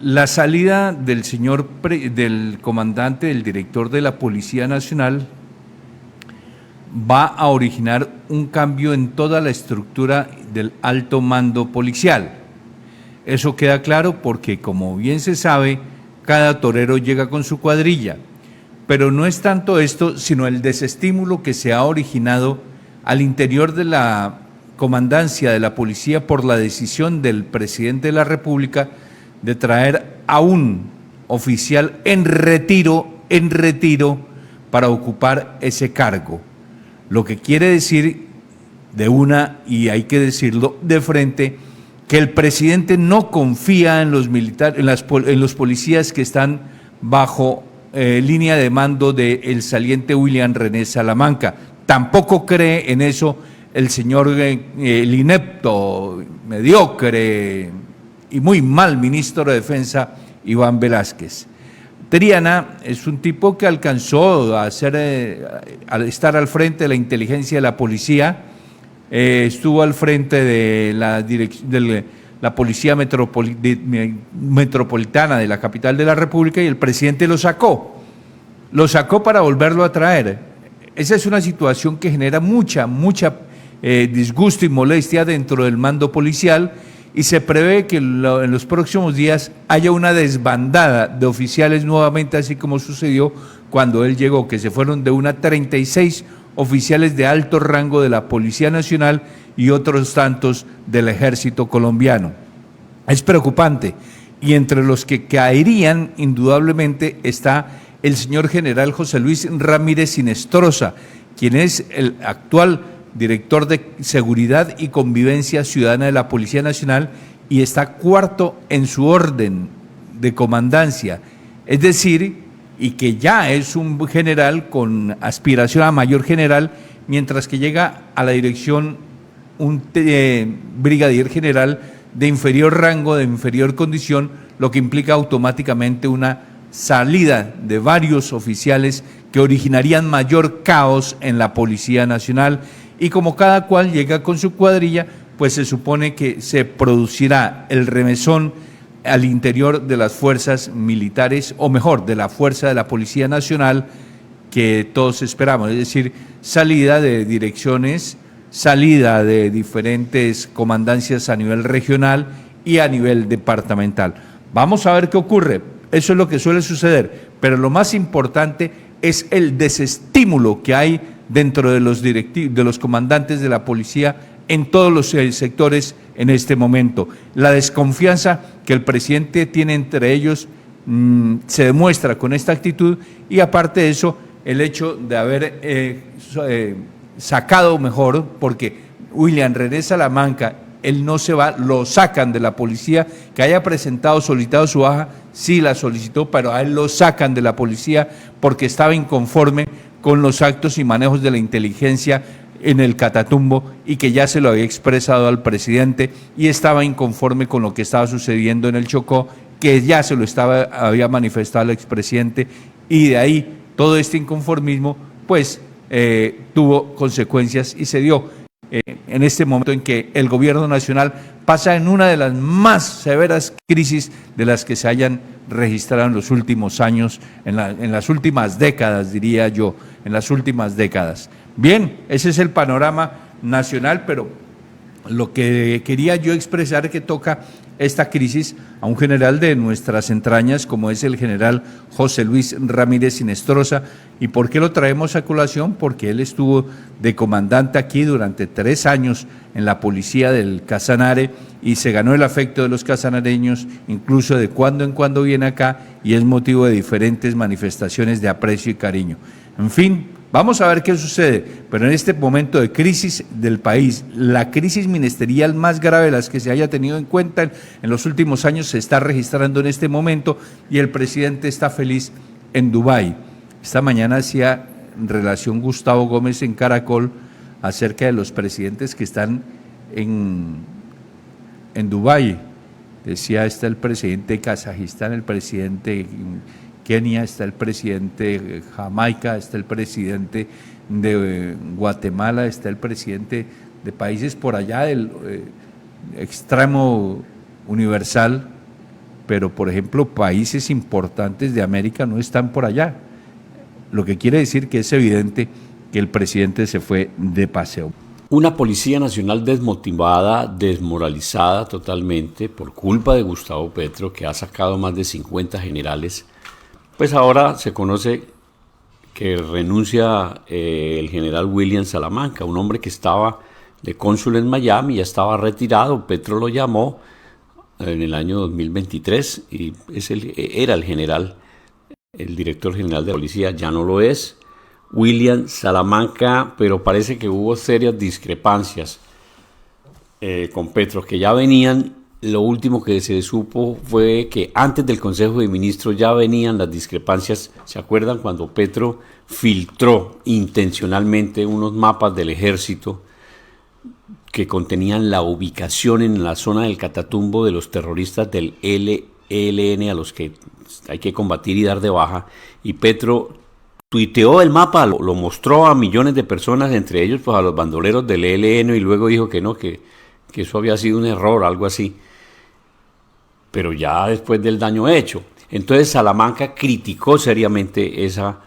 La salida del del comandante, del director de la Policía Nacional, va a originar un cambio en toda la estructura del alto mando policial. Eso queda claro porque, como bien se sabe, cada torero llega con su cuadrilla. Pero no es tanto esto, sino el desestímulo que se ha originado al interior de la comandancia de la policía por la decisión del presidente de la República de traer a un oficial en retiro para ocupar ese cargo. Lo que quiere decir de una, y hay que decirlo de frente, que el presidente no confía en los militares, en los policías que están bajo línea de mando del saliente William René Salamanca. Tampoco cree en eso el señor, el inepto, mediocre y muy mal ministro de Defensa, Iván Velásquez. Triana es un tipo que alcanzó a estar al frente de la inteligencia de la policía, estuvo al frente de la Policía Metropolitana de la capital de la República y el presidente lo sacó para volverlo a traer. Esa es una situación que genera mucha disgusto y molestia dentro del mando policial y se prevé que en los próximos días haya una desbandada de oficiales nuevamente, así como sucedió cuando él llegó, que se fueron de una 36 oficiales de alto rango de la Policía Nacional y otros tantos del Ejército colombiano. Es preocupante, y entre los que caerían indudablemente está el señor general José Luis Ramírez Sinestrosa, quien es el actual director de Seguridad y Convivencia Ciudadana de la Policía Nacional y está cuarto en su orden de comandancia, es decir, y que ya es un general con aspiración a mayor general, mientras que llega a la dirección un brigadier general de inferior rango, de inferior condición, lo que implica automáticamente una salida de varios oficiales que originarían mayor caos en la Policía Nacional. Y como cada cual llega con su cuadrilla, pues se supone que se producirá el remesón al interior de las fuerzas militares, o mejor, de la fuerza de la Policía Nacional que todos esperamos, es decir, salida de direcciones, salida de diferentes comandancias a nivel regional y a nivel departamental. Vamos a ver qué ocurre, eso es lo que suele suceder, pero lo más importante es el desestímulo que hay dentro de los comandantes de la policía en todos los sectores en este momento. La desconfianza que el presidente tiene entre ellos se demuestra con esta actitud y aparte de eso, el hecho de haber sacado mejor, porque William René Salamanca, él no se va, lo sacan de la policía, que haya solicitado su baja, sí la solicitó, pero a él lo sacan de la policía porque estaba inconforme con los actos y manejos de la inteligencia en el Catatumbo y que ya se lo había expresado al presidente y estaba inconforme con lo que estaba sucediendo en el Chocó, que ya se lo había manifestado al expresidente y de ahí todo este inconformismo pues tuvo consecuencias y se dio en este momento en que el gobierno nacional pasa en una de las más severas crisis de las que se hayan registrado en los últimos años, en las últimas décadas, diría yo, en las últimas décadas. Bien, ese es el panorama nacional, pero lo que quería yo expresar es que toca esta crisis a un general de nuestras entrañas, como es el general José Luis Ramírez Sinestrosa. ¿Y por qué lo traemos a colación? Porque él estuvo de comandante aquí durante 3 años en la policía del Casanare y se ganó el afecto de los casanareños, incluso de cuando en cuando viene acá y es motivo de diferentes manifestaciones de aprecio y cariño. En fin, vamos a ver qué sucede, pero en este momento de crisis del país, la crisis ministerial más grave de las que se haya tenido en cuenta en los últimos años se está registrando en este momento y el presidente está feliz en Dubái. Esta mañana hacía relación Gustavo Gómez en Caracol acerca de los presidentes que están en Dubái. Decía, está el presidente de Kazajistán, el presidente Kenia, está el presidente de Jamaica, está el presidente de Guatemala, está el presidente de países por allá del extremo universal, pero por ejemplo países importantes de América no están por allá. Lo que quiere decir que es evidente que el presidente se fue de paseo. Una Policía Nacional desmotivada, desmoralizada totalmente por culpa de Gustavo Petro, que ha sacado más de 50 generales. Pues ahora se conoce que renuncia el general William Salamanca, un hombre que estaba de cónsul en Miami, ya estaba retirado. Petro lo llamó en el año 2023 y era el general, el director general de la policía, ya no lo es. William Salamanca, pero parece que hubo serias discrepancias con Petro, que ya venían. Lo último que se supo fue que antes del Consejo de Ministros ya venían las discrepancias. ¿Se acuerdan cuando Petro filtró intencionalmente unos mapas del ejército que contenían la ubicación en la zona del Catatumbo de los terroristas del ELN a los que hay que combatir y dar de baja? Y Petro tuiteó el mapa, lo mostró a millones de personas, entre ellos pues a los bandoleros del ELN, y luego dijo que no, que eso había sido un error, algo así. Pero ya después del daño hecho. Entonces Salamanca criticó seriamente esa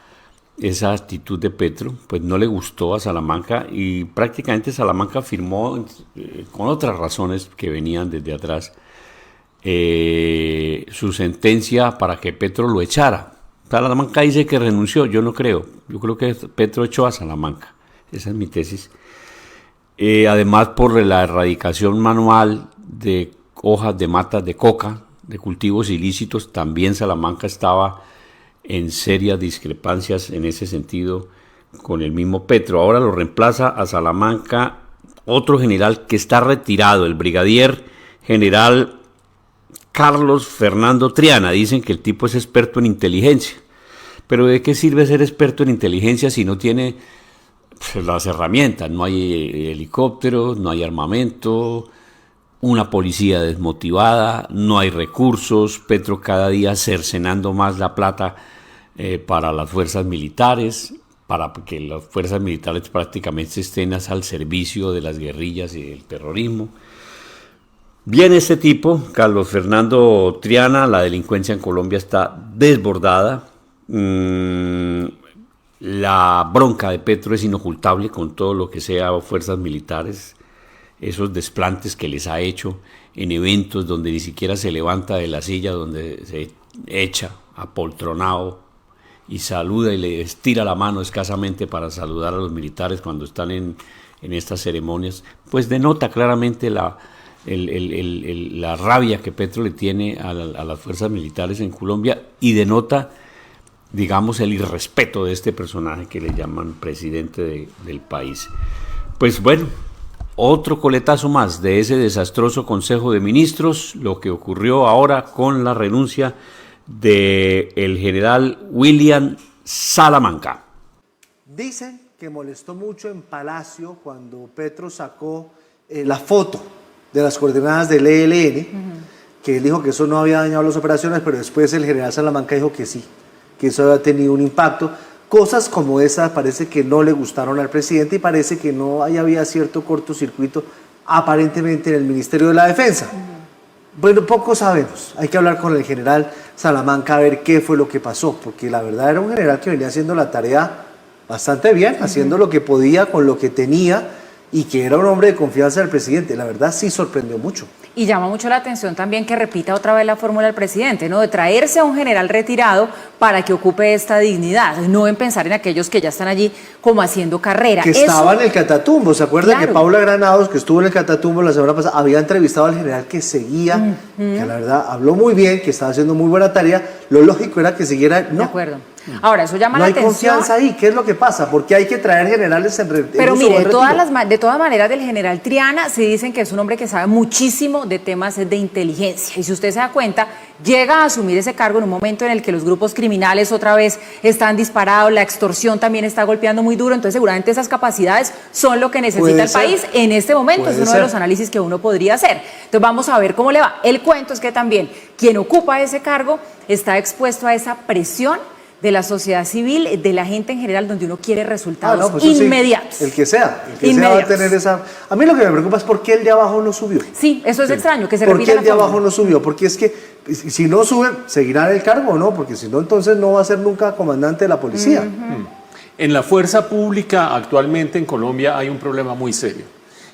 actitud de Petro, pues no le gustó a Salamanca, y prácticamente Salamanca firmó, con otras razones que venían desde atrás, su sentencia para que Petro lo echara. Salamanca dice que renunció, yo no creo. Yo creo que Petro echó a Salamanca. Esa es mi tesis. Además, por la erradicación manual de hojas de matas de coca, de cultivos ilícitos, también Salamanca estaba en serias discrepancias en ese sentido con el mismo Petro. Ahora lo reemplaza a Salamanca otro general que está retirado, el brigadier general Carlos Fernando Triana. Dicen que el tipo es experto en inteligencia, pero ¿de qué sirve ser experto en inteligencia si no tiene las herramientas? No hay helicópteros, no hay armamento, una policía desmotivada, no hay recursos, Petro cada día cercenando más la plata para las fuerzas militares, para que las fuerzas militares prácticamente estén al servicio de las guerrillas y del terrorismo. Viene este tipo, Carlos Fernando Triana. La delincuencia en Colombia está desbordada. La bronca de Petro es inocultable con todo lo que sea fuerzas militares. Esos desplantes que les ha hecho en eventos donde ni siquiera se levanta de la silla, donde se echa apoltronado y saluda y le estira la mano escasamente para saludar a los militares cuando están en estas ceremonias, pues denota claramente la rabia que Petro le tiene a las fuerzas militares en Colombia, y denota, digamos, el irrespeto de este personaje que le llaman presidente del país. Pues bueno, otro coletazo más de ese desastroso Consejo de Ministros, lo que ocurrió ahora con la renuncia del general William Salamanca. Dicen que molestó mucho en Palacio cuando Petro sacó la foto de las coordenadas del ELN, que él dijo que eso no había dañado las operaciones, pero después el general Salamanca dijo que sí, que eso había tenido un impacto. Cosas como esa parece que no le gustaron al presidente, y parece que no había cierto cortocircuito aparentemente en el Ministerio de la Defensa. Bueno, poco sabemos. Hay que hablar con el general Salamanca a ver qué fue lo que pasó, porque la verdad era un general que venía haciendo la tarea bastante bien, haciendo lo que podía con lo que tenía, y que era un hombre de confianza del presidente. La verdad sí sorprendió mucho. Y llama mucho la atención también que repita otra vez la fórmula del presidente, ¿no? De traerse a un general retirado para que ocupe esta dignidad, no en pensar en aquellos que ya están allí como haciendo carrera. Que estaba en el Catatumbo. ¿Se acuerdan? Claro. Que Paula Granados, que estuvo en el Catatumbo la semana pasada, había entrevistado al general que seguía, que la verdad habló muy bien, que estaba haciendo muy buena tarea. Lo lógico era que siguiera. No. De acuerdo. Ahora, eso llama la atención. No hay confianza ahí. ¿Qué es lo que pasa? Porque hay que traer generales en retiro. Pero mire, de todas maneras, del general Triana se dicen que es un hombre que sabe muchísimo de temas de inteligencia. Y si usted se da cuenta, llega a asumir ese cargo en un momento en el que los grupos criminales otra vez están disparados, la extorsión también está golpeando muy duro. Entonces, seguramente esas capacidades son lo que necesita el país en este momento. Es uno de los análisis que uno podría hacer. Entonces, vamos a ver cómo le va. El cuento es que también quien ocupa ese cargo está expuesto a esa presión de la sociedad civil, de la gente en general, donde uno quiere resultados inmediatos. Sí, el que sea va a tener esa. A mí lo que me preocupa es por qué el de abajo no subió. Sí, eso es extraño, que se repita. ¿Por qué el de abajo no subió? Porque es que Y si no sube, ¿seguirá en el cargo o no? Porque si no, entonces no va a ser nunca comandante de la policía. En la fuerza pública actualmente en Colombia hay un problema muy serio.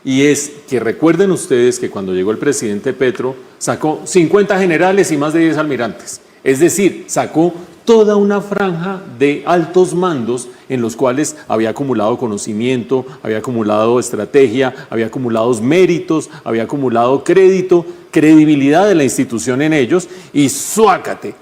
Y es que recuerden ustedes que cuando llegó el presidente Petro sacó 50 generales y más de 10 almirantes. Es decir, sacó toda una franja de altos mandos en los cuales había acumulado conocimiento, había acumulado estrategia, había acumulado méritos, había acumulado crédito, credibilidad de la institución en ellos y ¡suácate!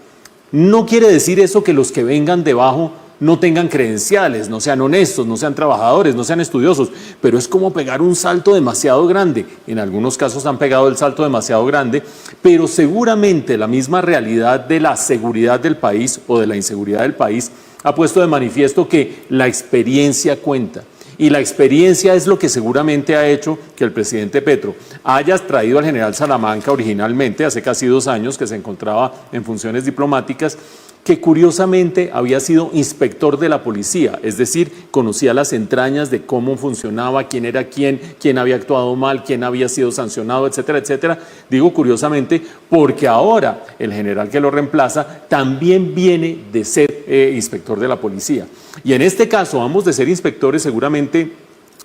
No quiere decir eso que los que vengan debajo no tengan credenciales, no sean honestos, no sean trabajadores, no sean estudiosos, pero es como pegar un salto demasiado grande. En algunos casos han pegado el salto demasiado grande, pero seguramente la misma realidad de la seguridad del país o de la inseguridad del país ha puesto de manifiesto que la experiencia cuenta. Y la experiencia es lo que seguramente ha hecho que el presidente Petro haya traído al general Salamanca originalmente, hace casi 2 años que se encontraba en funciones diplomáticas, que curiosamente había sido inspector de la policía, es decir, conocía las entrañas de cómo funcionaba, quién era quién había actuado mal, quién había sido sancionado, etcétera, etcétera. Digo curiosamente porque ahora el general que lo reemplaza también viene de ser inspector de la policía. Y en este caso, ambos de ser inspectores, seguramente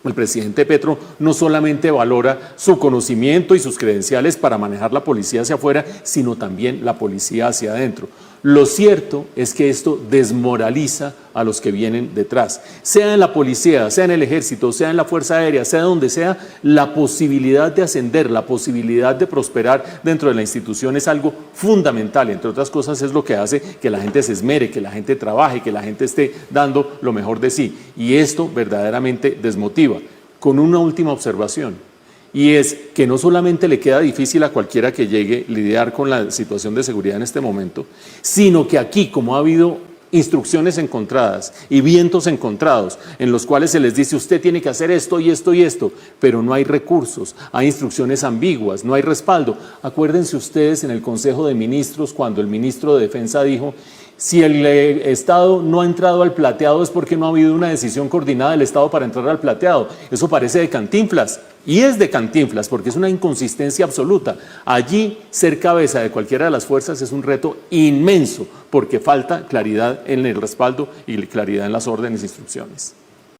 el presidente Petro no solamente valora su conocimiento y sus credenciales para manejar la policía hacia afuera, sino también la policía hacia adentro. Lo cierto es que esto desmoraliza a los que vienen detrás, sea en la policía, sea en el ejército, sea en la fuerza aérea, sea donde sea, la posibilidad de ascender, la posibilidad de prosperar dentro de la institución es algo fundamental, entre otras cosas es lo que hace que la gente se esmere, que la gente trabaje, que la gente esté dando lo mejor de sí, y esto verdaderamente desmotiva. Con una última observación. Y es que no solamente le queda difícil a cualquiera que llegue lidiar con la situación de seguridad en este momento, sino que aquí, como ha habido instrucciones encontradas y vientos encontrados en los cuales se les dice usted tiene que hacer esto y esto y esto, pero no hay recursos, hay instrucciones ambiguas, no hay respaldo. Acuérdense ustedes en el Consejo de Ministros cuando el ministro de Defensa dijo: si el Estado no ha entrado al plateado es porque no ha habido una decisión coordinada del Estado para entrar al plateado. Eso parece de Cantinflas, y es de Cantinflas porque es una inconsistencia absoluta. Allí, ser cabeza de cualquiera de las fuerzas es un reto inmenso porque falta claridad en el respaldo y claridad en las órdenes e instrucciones.